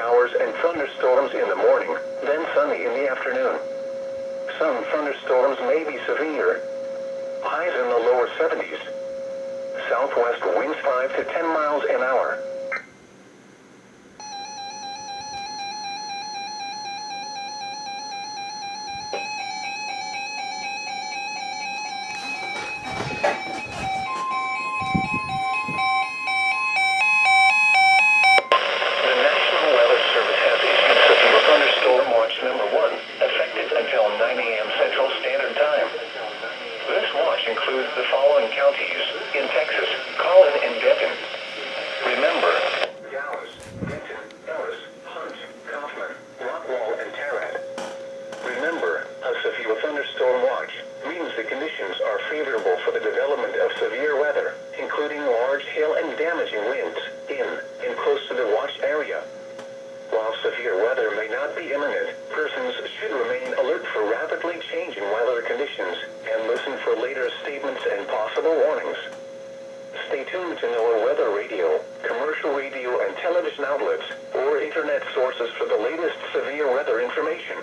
showers and thunderstorms in the morning, then sunny in the afternoon. Some thunderstorms may be severe. Highs in the lower 70s. Southwest winds 5 to 10 miles an hour. Includes the following counties in Texas: Collin and Denton. Remember, Dallas, Denton, Ellis, Hunt, Kaufman, Rockwall, and Terrat. Remember, a severe thunderstorm watch means the conditions are favorable for the development of severe weather, including large hail and damaging winds in and close to the watched area. While severe weather may not be imminent, persons should remain alert for rapidly changing weather conditions and listen for later statements and possible warnings. Stay tuned to NOAA weather radio, commercial radio and television outlets, or internet sources for the latest severe weather information.